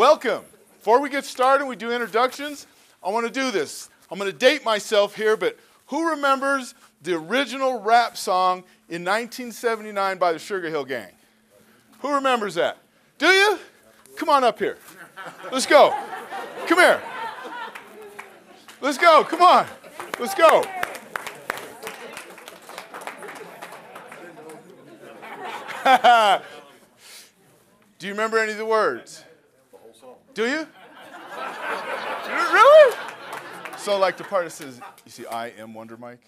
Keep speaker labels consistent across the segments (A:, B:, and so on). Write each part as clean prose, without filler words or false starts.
A: Welcome. Before we get started, we do introductions. I want to do this. I'm going to date myself here, but who remembers the original rap song in 1979 by the Sugar Hill Gang? Who remembers that? Do you? Come on up here. Let's go. Come here. Let's go. Come on. Let's go. Do you remember any of the words?
B: The whole song.
A: Do you? Really? So like the part that says, you see, I am Wonder Mike?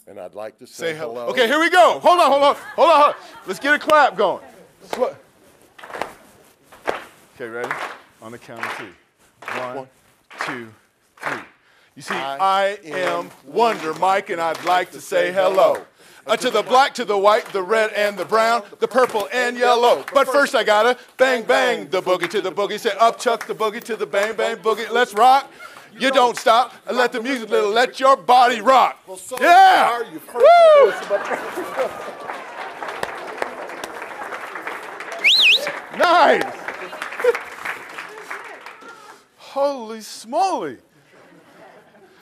B: And I'd like to say hello.
A: Okay, here we go. Hold on. Let's get a clap going. Okay, ready? On the count of three. One, two, three. You see, I am Wonder Mike, and I'd like to say hello. To the black, to the white, the red, and the brown, the purple, and yellow. But first I gotta bang, bang, the boogie to the boogie. Say up, chuck the boogie to the bang, bang, boogie. Let's rock. You don't stop, and let the music little, let your body rock. Yeah! Woo! Nice! Holy smoly.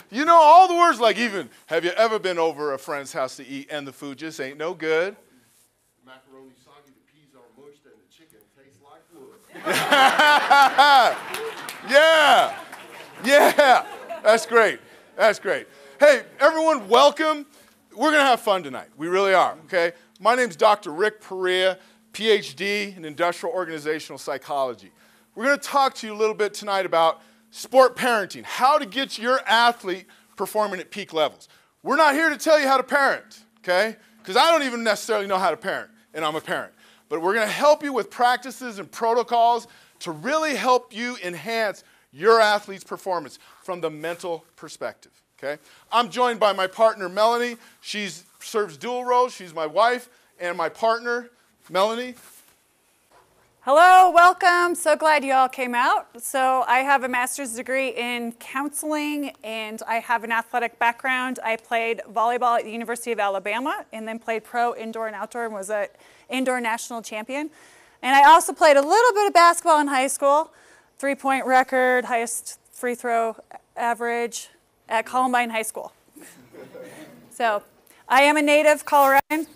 A: You know all the words, like even, have you ever been over a friend's house to eat and the food just ain't no good?
B: Macaroni soggy, the peas are mushed, and the chicken tastes like wood.
A: Yeah, that's great. Hey, everyone, welcome. We're going to have fun tonight. We really are, okay? My name's Dr. Rick Perea, PhD in Industrial Organizational Psychology. We're going to talk to you a little bit tonight about sport parenting, how to get your athlete performing at peak levels. We're not here to tell you how to parent, okay? Because I don't even necessarily know how to parent, and I'm a parent. But we're going to help you with practices and protocols to really help you enhance your athlete's performance from the mental perspective, okay? I'm joined by my partner, Melanie. She serves dual roles. She's my wife and my partner, Melanie.
C: Hello, welcome. So glad you all came out. So I have a master's degree in counseling and I have an athletic background. I played volleyball at the University of Alabama and then played pro indoor and outdoor and was an indoor national champion. And I also played a little bit of basketball in high school, 3-point record, highest free throw average at Columbine High School. So I am a native Coloradan,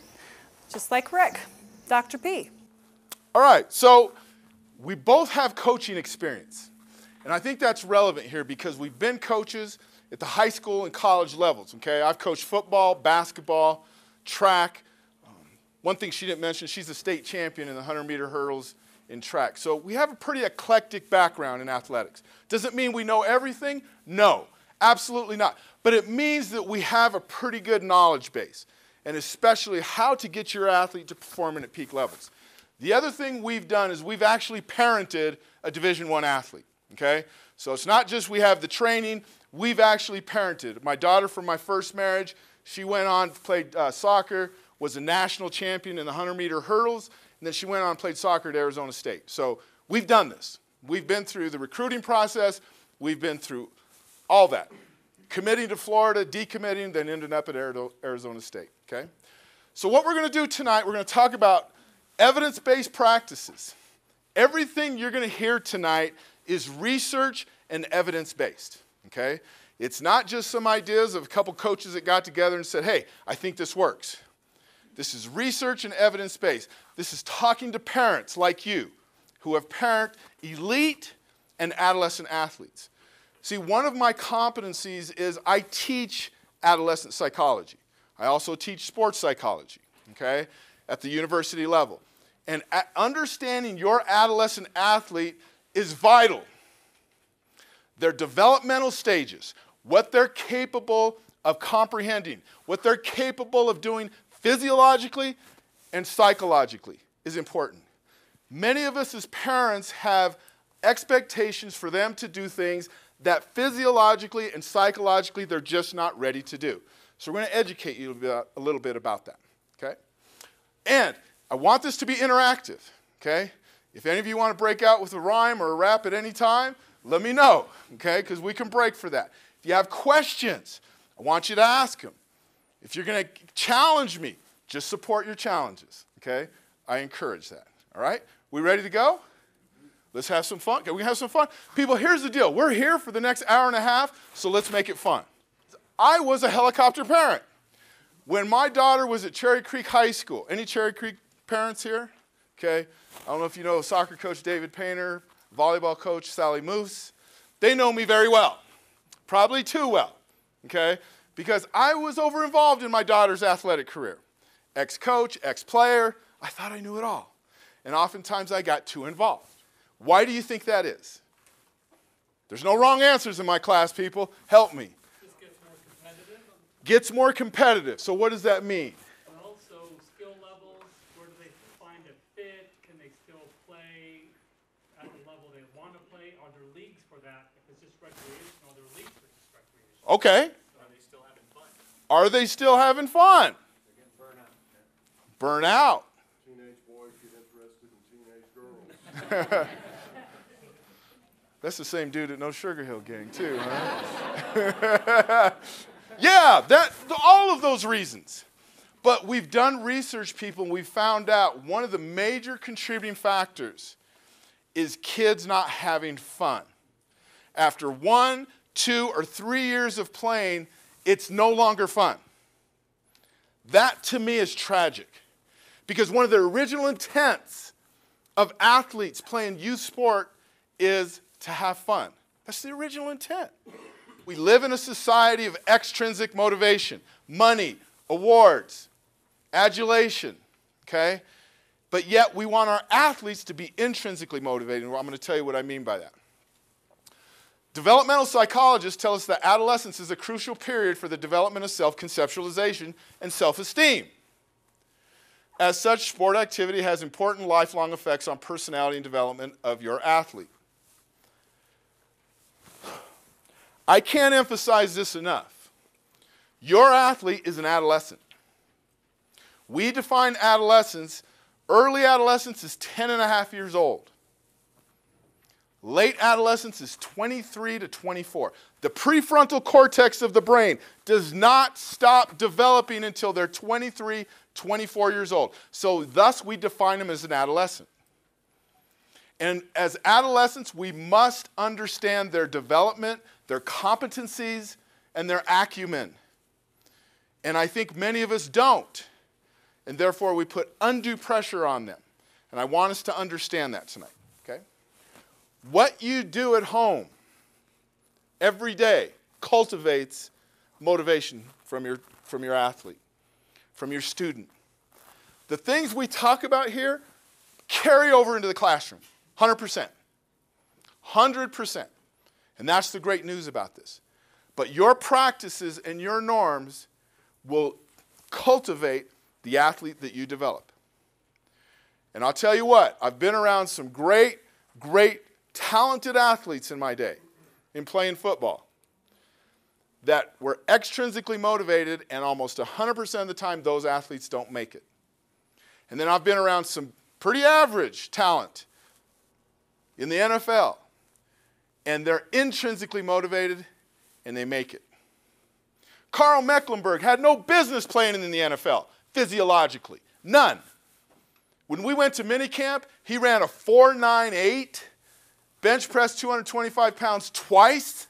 C: just like Rick, Dr. P.
A: All right, so we both have coaching experience. And I think that's relevant here because we've been coaches at the high school and college levels, okay? I've coached football, basketball, track. One thing she didn't mention, she's a state champion in the 100-meter hurdles in track. So we have a pretty eclectic background in athletics. Does it mean we know everything? No, absolutely not. But it means that we have a pretty good knowledge base, and especially how to get your athlete to performing at peak levels. The other thing we've done is we've actually parented a Division I athlete, okay? So it's not just we have the training, we've actually parented. My daughter from my first marriage, she went on, played soccer, was a national champion in the 100-meter hurdles, and then she went on and played soccer at Arizona State. So we've done this. We've been through the recruiting process, we've been through all that. Committing to Florida, decommitting, then ended up at Arizona State, okay? So what we're gonna do tonight, we're gonna talk about evidence-based practices. Everything you're going to hear tonight is research and evidence-based, okay? It's not just some ideas of a couple coaches that got together and said, hey, I think this works. This is research and evidence-based. This is talking to parents like you who have parented elite and adolescent athletes. See, one of my competencies is I teach adolescent psychology. I also teach sports psychology, okay, at the university level. And understanding your adolescent athlete is vital. Their developmental stages, what they're capable of comprehending, what they're capable of doing physiologically and psychologically is important. Many of us as parents have expectations for them to do things that physiologically and psychologically they're just not ready to do. So we're going to educate you a little bit about that, okay? And I want this to be interactive, okay? If any of you want to break out with a rhyme or a rap at any time, let me know, okay? Because we can break for that. If you have questions, I want you to ask them. If you're going to challenge me, just support your challenges, okay? I encourage that, all right? We ready to go? Let's have some fun. Can we have some fun? People, here's the deal. We're here for the next hour and a half, so let's make it fun. I was a helicopter parent. When my daughter was at Cherry Creek High School, any Cherry Creek parents here? Okay. I don't know if you know soccer coach David Painter, volleyball coach Sally Moose. They know me very well, probably too well, okay? Because I was over-involved in my daughter's athletic career. Ex-coach, ex-player, I thought I knew it all. And oftentimes I got too involved. Why do you think that is? There's no wrong answers in my class, people. Help me.
D: Just gets more competitive.
A: Gets more competitive. So what does that mean?
D: Well, so skill levels, where do they find a fit? Can they still play at the level they want to play? Are there leagues for that? If it's just recreational, are there leagues for just recreation?
A: Okay.
D: Are they still having fun?
A: Are they still having fun?
D: They're getting burnt out.
A: Burn out.
B: Teenage boys get interested in teenage girls.
A: That's the same dude at No Sugar Hill Gang, too, huh? Yeah, all of those reasons. But we've done research, people, and we've found out one of the major contributing factors is kids not having fun. After 1, 2, or 3 years of playing, it's no longer fun. That, to me, is tragic. Because one of the original intents of athletes playing youth sport is to have fun. That's the original intent. We live in a society of extrinsic motivation, money, awards, adulation, okay? But yet we want our athletes to be intrinsically motivated, and I'm going to tell you what I mean by that. Developmental psychologists tell us that adolescence is a crucial period for the development of self-conceptualization and self-esteem. As such, sport activity has important lifelong effects on personality and development of your athlete. I can't emphasize this enough. Your athlete is an adolescent. We define adolescence, early adolescence is 10 and a half years old. Late adolescence is 23 to 24. The prefrontal cortex of the brain does not stop developing until they're 23, 24 years old. So thus we define them as an adolescent. And as adolescents, we must understand their development, their competencies, and their acumen. And I think many of us don't. And therefore, we put undue pressure on them. And I want us to understand that tonight, okay? What you do at home every day cultivates motivation from your athlete, from your student. The things we talk about here carry over into the classroom, 100%. 100%. And that's the great news about this. But your practices and your norms will cultivate the athlete that you develop. And I'll tell you what, I've been around some great, talented athletes in my day in playing football that were extrinsically motivated, and almost 100% of the time those athletes don't make it. And then I've been around some pretty average talent in the NFL, and they're intrinsically motivated, and they make it. Carl Mecklenburg had no business playing in the NFL, physiologically. None. When we went to minicamp, he ran a 4.98, bench press 225 pounds twice,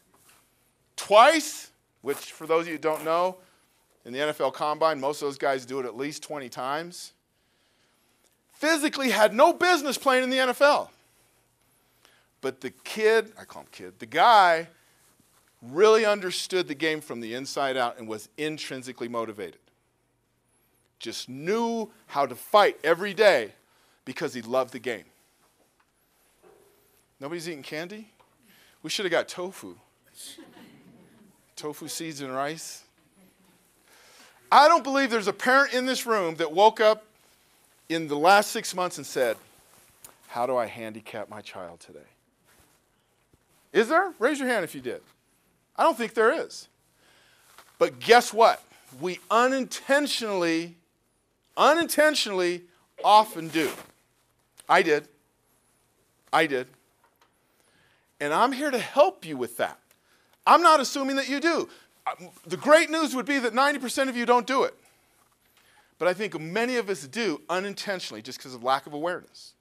A: which for those of you who don't know, in the NFL Combine, most of those guys do it at least 20 times. Physically had no business playing in the NFL. But the kid, I call him kid, the guy really understood the game from the inside out and was intrinsically motivated. Just knew how to fight every day because he loved the game. Nobody's eating candy? We should have got tofu. Tofu seeds and rice. I don't believe there's a parent in this room that woke up in the last 6 months and said, how do I handicap my child today? Is there? Raise your hand if you did. I don't think there is. But guess what? We unintentionally often do. I did. And I'm here to help you with that. I'm not assuming that you do. The great news would be that 90% of you don't do it. But I think many of us do unintentionally just because of lack of awareness.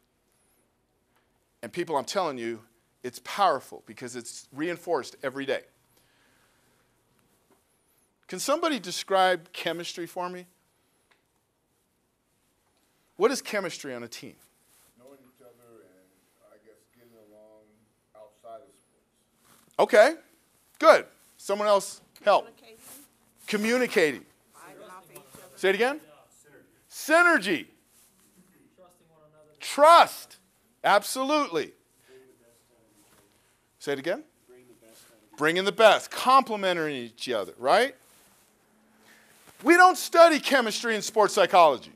A: And people, I'm telling you, it's powerful because it's reinforced every day. Can somebody describe chemistry for me? What is chemistry on a team?
B: Knowing each other and, I guess, getting along outside of sports.
A: Okay, good. Someone else help. Communicating. Say it again. Synergy. Trust. Absolutely. Say it again. Bringing the best. Complementing each other, right? We don't study chemistry in sports psychology.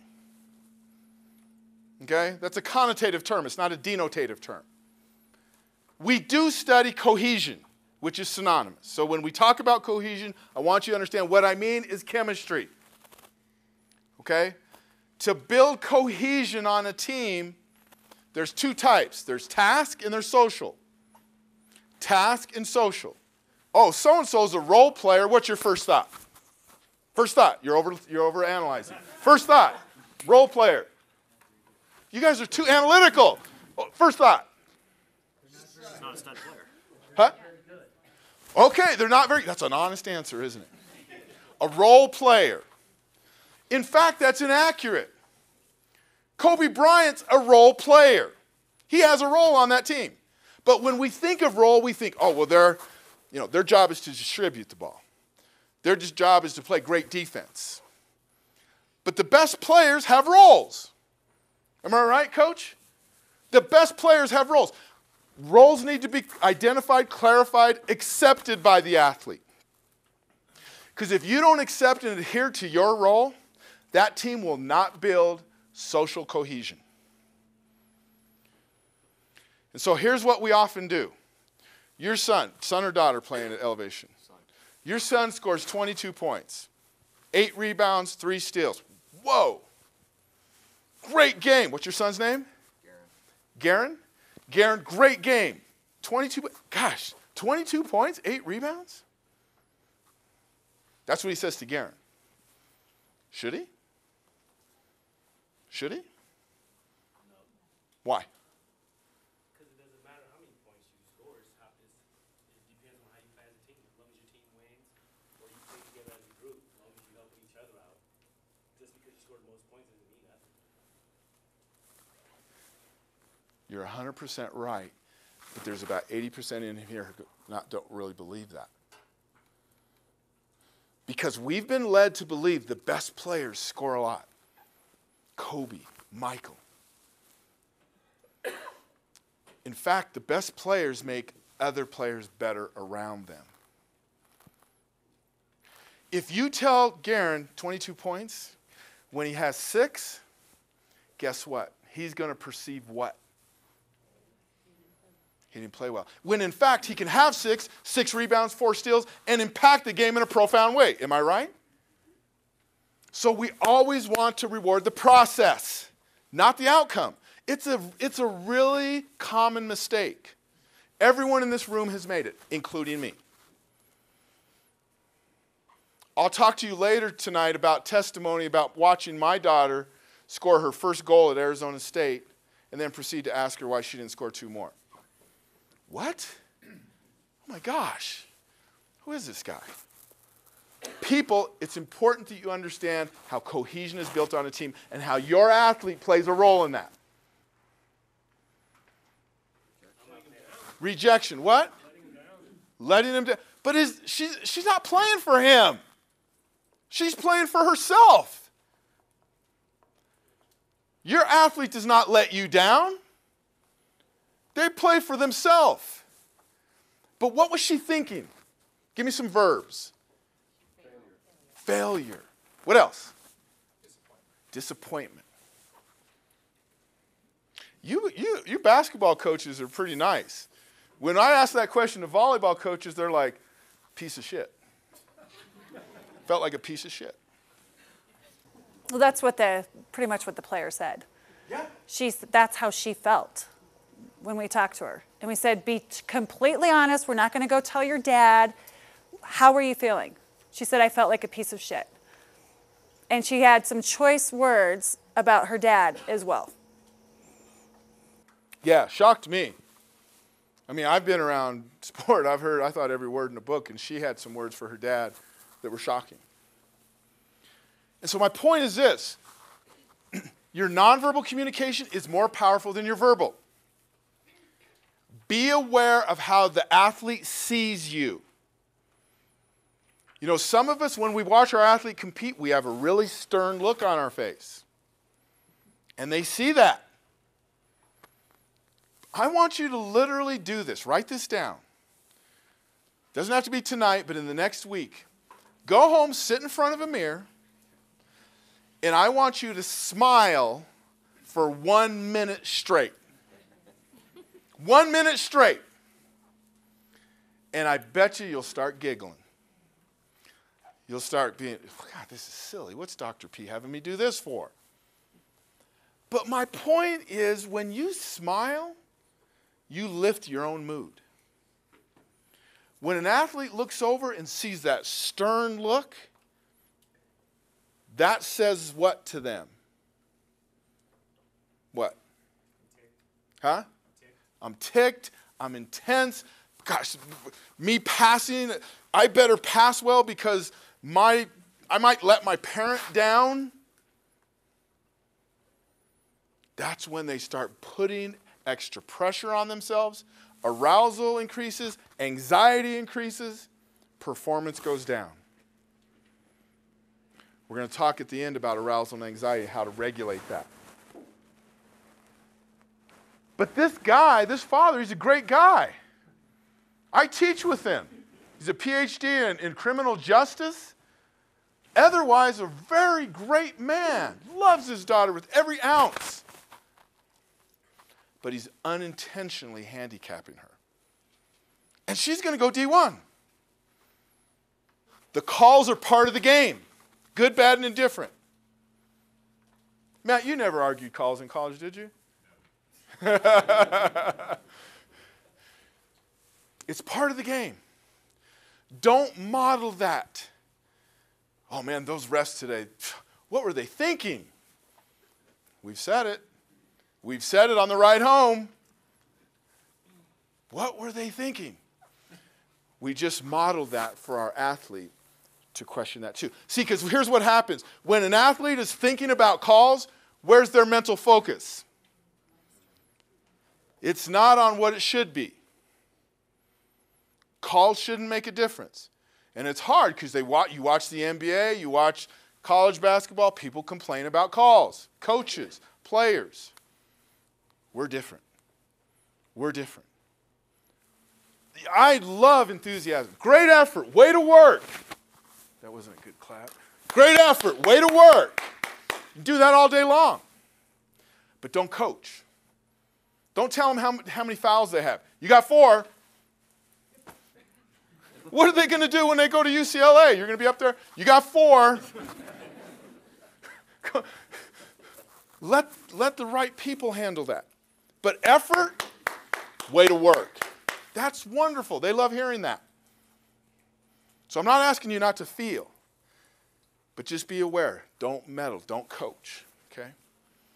A: Okay? That's a connotative term. It's not a denotative term. We do study cohesion, which is synonymous. So when we talk about cohesion, I want you to understand what I mean is chemistry. Okay? To build cohesion on a team, there's two types. There's task and there's social. Task and social. Oh, so-and-so's a role player. What's your first thought? First thought. You're over analyzing. First thought. Role player. You guys are too analytical. Oh, first thought.
E: He's not a stud player.
A: Huh? Okay, they're not very. That's an honest answer, isn't it? A role player. In fact, that's inaccurate. Kobe Bryant's a role player. He has a role on that team. But when we think of role, we think, oh, well, their job is to distribute the ball. Their job is to play great defense. But the best players have roles. Am I right, Coach? The best players have roles. Roles need to be identified, clarified, accepted by the athlete. Because if you don't accept and adhere to your role, that team will not build social cohesion. And so here's what we often do. Your son or daughter playing at Elevation. Your son scores 22 points, 8 rebounds, 3 steals. Whoa. Great game. What's your son's name? Garen. Garen, great game. 22 points, 8 rebounds? That's what he says to Garen. Should he? Should he?
E: No.
A: Why?
E: Because it doesn't matter how many points you score. It depends on how you play as a team. As long as your team wins or you play together as a group, as long as you help each other out. Just because you scored the most points doesn't mean nothing.
A: You're 100% right, but there's about 80% in here who don't really believe that. Because we've been led to believe the best players score a lot. Kobe, Michael. In fact, the best players make other players better around them. If you tell Garen 22 points, when he has 6, guess what? He's going to perceive what? He didn't play well. When in fact, he can have 6 rebounds, 4 steals, and impact the game in a profound way. Am I right? So we always want to reward the process, not the outcome. It's a really common mistake. Everyone in this room has made it, including me. I'll talk to you later tonight about testimony about watching my daughter score her first goal at Arizona State and then proceed to ask her why she didn't score 2 more. What? Oh my gosh. Who is this guy? People, it's important that you understand how cohesion is built on a team and how your athlete plays a role in that. Rejection. What? Letting him down. But she's not playing for him. She's playing for herself. Your athlete does not let you down. They play for themselves. But what was she thinking? Give me some verbs. Failure. What else? Disappointment. You basketball coaches are pretty nice. When I ask that question to volleyball coaches, they're like, piece of shit. Felt like a piece of shit.
C: Well, that's pretty much what the player said.
A: Yeah.
C: That's how she felt when we talked to her. And we said, be completely honest. We're not going to go tell your dad. How were you feeling? She said, I felt like a piece of shit. And she had some choice words about her dad as well.
A: Yeah, shocked me. I mean, I've been around sport. I thought every word in the book, and she had some words for her dad that were shocking. And so my point is this. Your nonverbal communication is more powerful than your verbal. Be aware of how the athlete sees you. You know, some of us, when we watch our athlete compete, we have a really stern look on our face. And they see that. I want you to literally do this. Write this down. Doesn't have to be tonight, but in the next week. Go home, sit in front of a mirror, and I want you to smile for 1 minute straight. 1 minute straight. And I bet you'll start giggling. You'll start being, God, this is silly. What's Dr. P having me do this for? But my point is, when you smile, you lift your own mood. When an athlete looks over and sees that stern look, that says what to them? What? Huh? I'm ticked. I'm intense. Gosh, me passing, I better pass well because I might let my parent down. That's when they start putting extra pressure on themselves. Arousal increases, anxiety increases, performance goes down. We're going to talk at the end about arousal and anxiety, how to regulate that. But this guy, this father, he's a great guy. I teach with him. He's a PhD in criminal justice. Otherwise, a very great man. Loves his daughter with every ounce. But he's unintentionally handicapping her. And she's going to go D1. The calls are part of the game. Good, bad, and indifferent. Matt, you never argued calls in college, did you? It's part of the game. Don't model that. Oh man, those refs today, what were they thinking? We've said it. We've said it on the ride home. What were they thinking? We just modeled that for our athlete to question that too. See, because here's what happens. When an athlete is thinking about calls, where's their mental focus? It's not on what it should be. Calls shouldn't make a difference. And it's hard because you watch the NBA, you watch college basketball, people complain about calls. Coaches, players. We're different. We're different. I love enthusiasm. Great effort. Way to work. That wasn't a good clap. Great effort. Way to work. You do that all day long. But don't coach. Don't tell them how many fouls they have. You got 4. What are they going to do when they go to UCLA? You're going to be up there. You got 4. Let the right people handle that. But effort, way to work. That's wonderful. They love hearing that. So I'm not asking you not to feel, but just be aware. Don't meddle. Don't coach. Okay?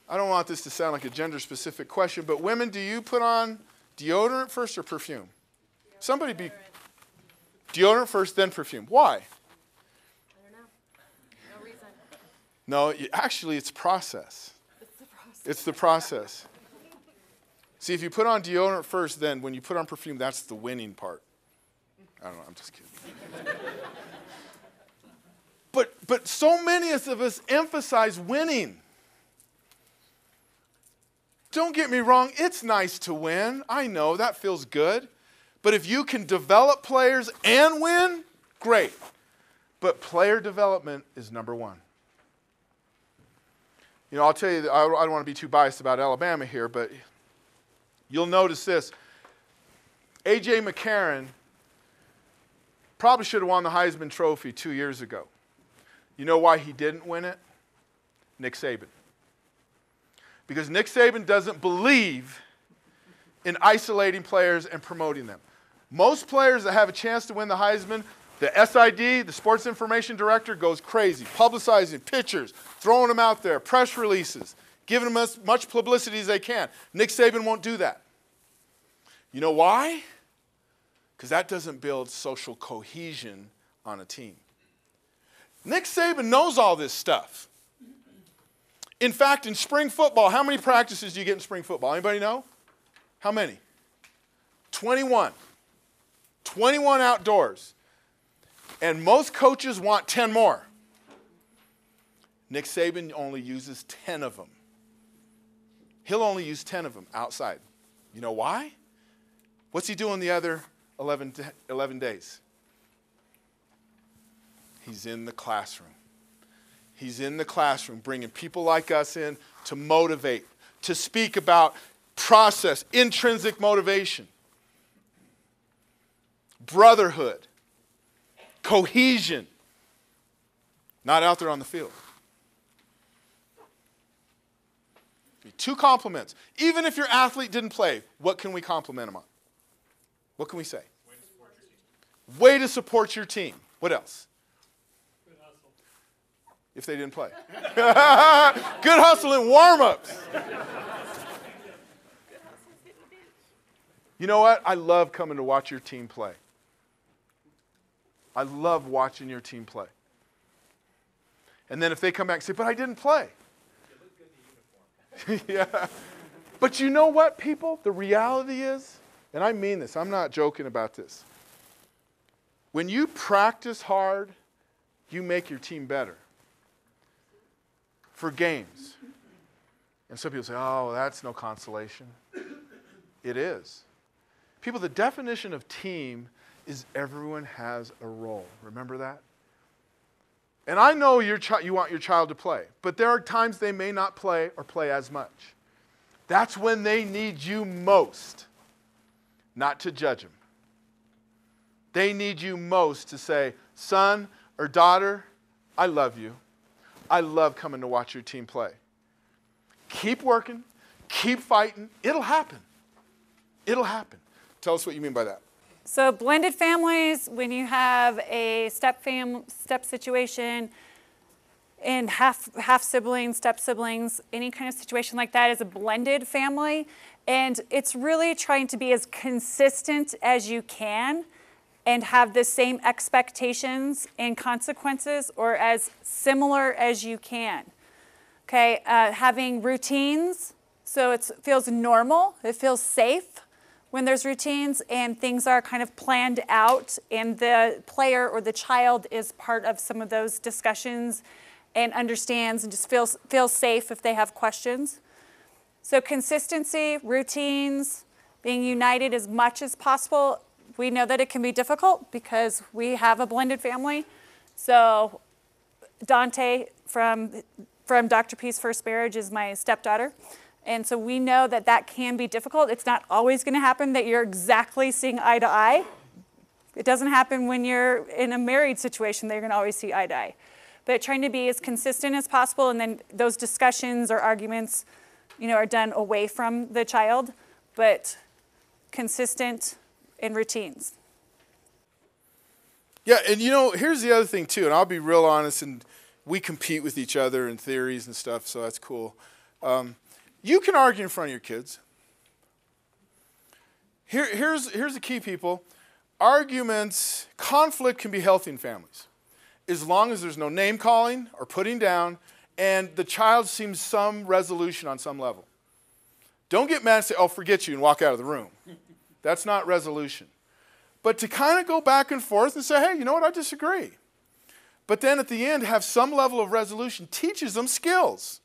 A: I don't want this to sound like a gender-specific question, but women, do you put on deodorant first or perfume? Somebody be deodorant first, then perfume. Why?
F: I don't know. No reason.
A: No, actually, it's process.
F: It's the process.
A: It's the process. See, if you put on deodorant first, then when you put on perfume, that's the winning part. I don't know, I'm just kidding. But so many of us emphasize winning. Don't get me wrong, it's nice to win. I know, that feels good. But if you can develop players and win, great. But player development is number one. You know, I'll tell you, I don't want to be too biased about Alabama here, but you'll notice this. A.J. McCarron probably should have won the Heisman Trophy 2 years ago. You know why he didn't win it? Nick Saban. Because Nick Saban doesn't believe in isolating players and promoting them. Most players that have a chance to win the Heisman, the SID, the sports information director, goes crazy, publicizing pictures, throwing them out there, press releases, giving them as much publicity as they can. Nick Saban won't do that. You know why? Because that doesn't build social cohesion on a team. Nick Saban knows all this stuff. In fact, in spring football, how many practices do you get in spring football? Anybody know? How many? 21. 21 outdoors. And most coaches want 10 more. Nick Saban only uses 10 of them. He'll only use 10 of them outside. You know why? What's he doing the other 11 days? He's in the classroom. He's in the classroom bringing people like us in to motivate, to speak about process, intrinsic motivation, brotherhood, cohesion, not out there on the field. Two compliments. Even if your athlete didn't play, what can we compliment them on? What can we say? Way to support your team. What else?
D: Good hustle.
A: If they didn't play. Good hustle and warm-ups. You know what? I love coming to watch your team play. I love watching your team play. And then if they come back and say, but I didn't play. Yeah. But you know what, people? The reality is, and I mean this, I'm not joking about this. When you practice hard, you make your team better. For games. And some people say, oh, that's no consolation. It is. People, the definition of team is everyone has a role. Remember that? And I know you want your child to play, but there are times they may not play or play as much. That's when they need you most, not to judge them. They need you most to say, son or daughter, I love you. I love coming to watch your team play. Keep working, keep fighting. It'll happen. It'll happen. Tell us what you mean by that.
C: So blended families, when you have a step situation and half siblings, step siblings, any kind of situation like that is a blended family. And it's really trying to be as consistent as you can and have the same expectations and consequences or as similar as you can. Okay, having routines, so it feels normal, it feels safe when there's routines and things are kind of planned out and the player or the child is part of some of those discussions and understands and just feels safe if they have questions. So consistency, routines, being united as much as possible. We know that it can be difficult because we have a blended family. So Dante from Dr. P's first marriage is my stepdaughter. And so we know that that can be difficult. It's not always going to happen that you're exactly seeing eye to eye. It doesn't happen when you're in a married situation that you're going to always see eye to eye. But trying to be as consistent as possible, and then those discussions or arguments, are done away from the child, but consistent in routines.
A: Yeah, and here's the other thing too, and I'll be real honest, and we compete with each other in theories and stuff, so that's cool. You can argue in front of your kids. Here's the key, people. Conflict can be healthy in families, as long as there's no name calling or putting down, and the child sees some resolution on some level. Don't get mad and say, oh, forget you, and walk out of the room. That's not resolution. But to kind of go back and forth and say, hey, you know what, I disagree. But then at the end, have some level of resolution teaches them skills.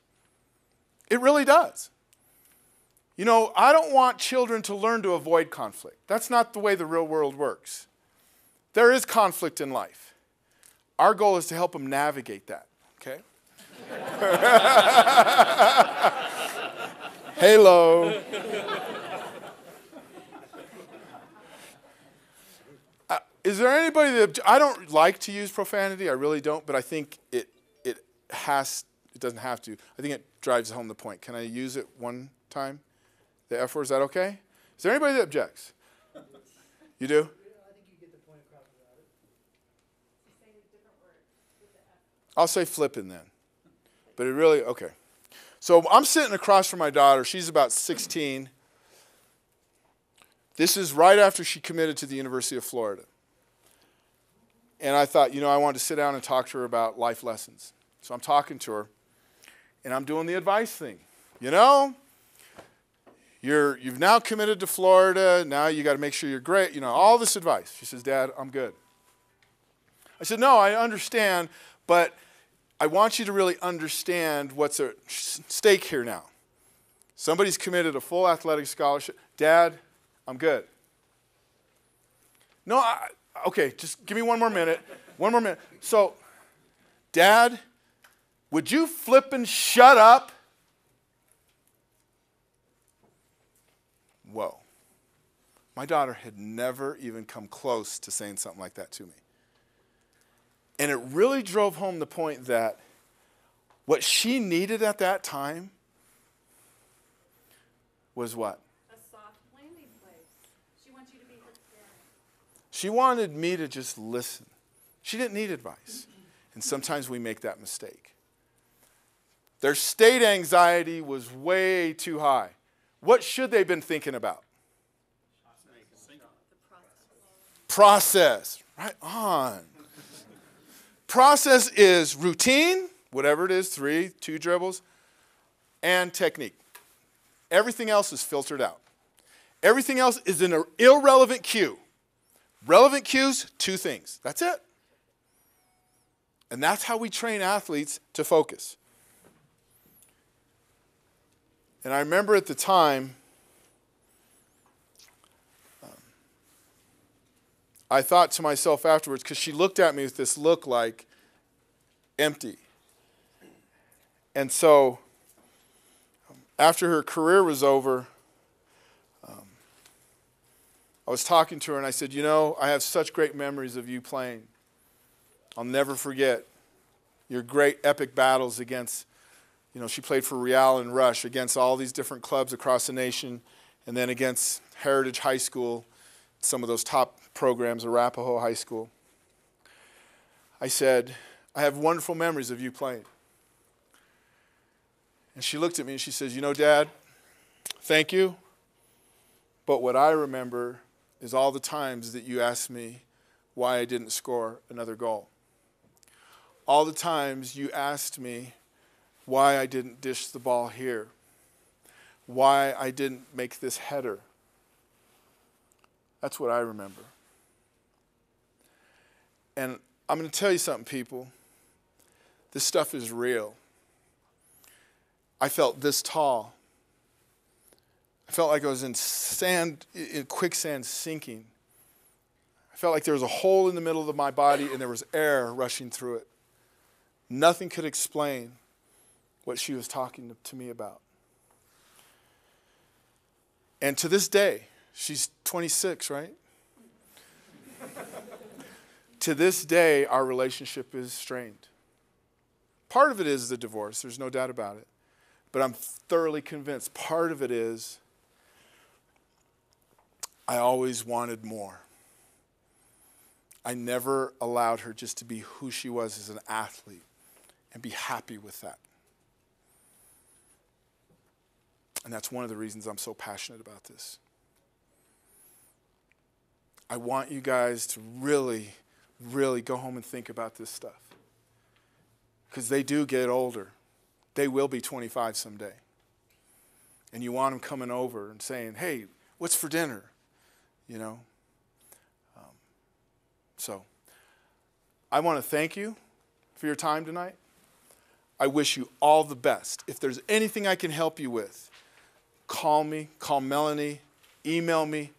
A: It really does. I don't want children to learn to avoid conflict. That's not the way the real world works. There is conflict in life. Our goal is to help them navigate that, okay? Hello. Is there anybody that, I don't like to use profanity, I really don't, but I think it doesn't have to. I think it drives home the point. Can I use it one time? The F word, is that okay? Is there anybody that objects? You do?
E: I think you get the point across without it.
A: I'll say flipping then. But it really, okay. So I'm sitting across from my daughter. She's about 16. This is right after she committed to the University of Florida. And I thought, I wanted to sit down and talk to her about life lessons. So I'm talking to her, and I'm doing the advice thing. You've now committed to Florida. Now you got to make sure you're great. All this advice. She says, Dad, I'm good. I said, no, I understand, but I want you to really understand what's at stake here now. Somebody's committed a full athletic scholarship. Dad, I'm good. No, okay, just give me one more minute. One more minute. So, Dad, would you flip and shut up? Whoa. My daughter had never even come close to saying something like that to me. And it really drove home the point that what she needed at that time was what?
C: A soft landing place. She wants you to be her parent.
A: She wanted me to just listen. She didn't need advice. And sometimes we make that mistake. Their state anxiety was way too high. What should they have been thinking about? Process. Right on. Process is routine, whatever it is, 2 dribbles, and technique. Everything else is filtered out. Everything else is an irrelevant cue. Relevant cues, 2 things. That's it. And that's how we train athletes to focus. And I remember at the time, I thought to myself afterwards, because she looked at me with this look like empty. And so, after her career was over, I was talking to her and I said, I have such great memories of you playing. I'll never forget your great epic battles against, she played for Real and Rush, against all these different clubs across the nation, and then against Heritage High School, some of those top programs, Arapahoe High School. I said, I have wonderful memories of you playing. And she looked at me and she says, Dad, thank you, but what I remember is all the times that you asked me why I didn't score another goal. All the times you asked me why I didn't dish the ball here, why I didn't make this header. That's what I remember. And I'm going to tell you something, people. This stuff is real. I felt this tall. I felt like I was in sand, in quicksand sinking. I felt like there was a hole in the middle of my body and there was air rushing through it. Nothing could explain what she was talking to me about. And to this day, she's 26, right? To this day, our relationship is strained. Part of it is the divorce, there's no doubt about it. But I'm thoroughly convinced part of it is I always wanted more. I never allowed her just to be who she was as an athlete and be happy with that. And that's one of the reasons I'm so passionate about this. I want you guys to really, really go home and think about this stuff. Because they do get older. They will be 25 someday. And you want them coming over and saying, hey, what's for dinner? So I want to thank you for your time tonight. I wish you all the best. If there's anything I can help you with, call me, call Melanie, email me,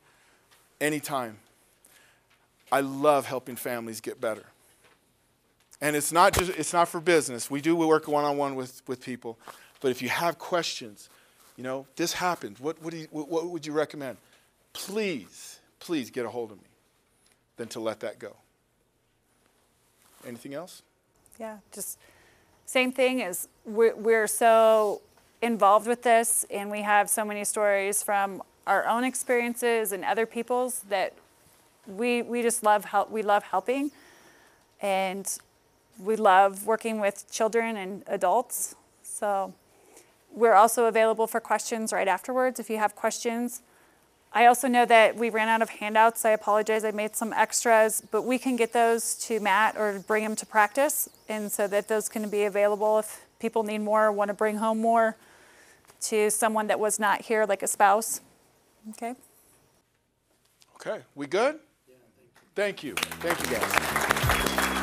A: anytime. I love helping families get better. And it's not for business. We work one-on-one with people. But if you have questions, this happened. What would you recommend? Please get a hold of me than to let that go. Anything else?
C: Yeah, just same thing as we're so involved with this, and we have so many stories from our own experiences and other people's that we just love helping, and we love working with children and adults. So We're also available for questions right afterwards if you have questions. I also know that we ran out of handouts. I apologize, I made some extras, but we can get those to Matt or bring them to practice, and so that those can be available if people need more or want to bring home more to someone that was not here, like a spouse. Okay?
A: Okay, we good? Yeah, thank you. Thank you, guys.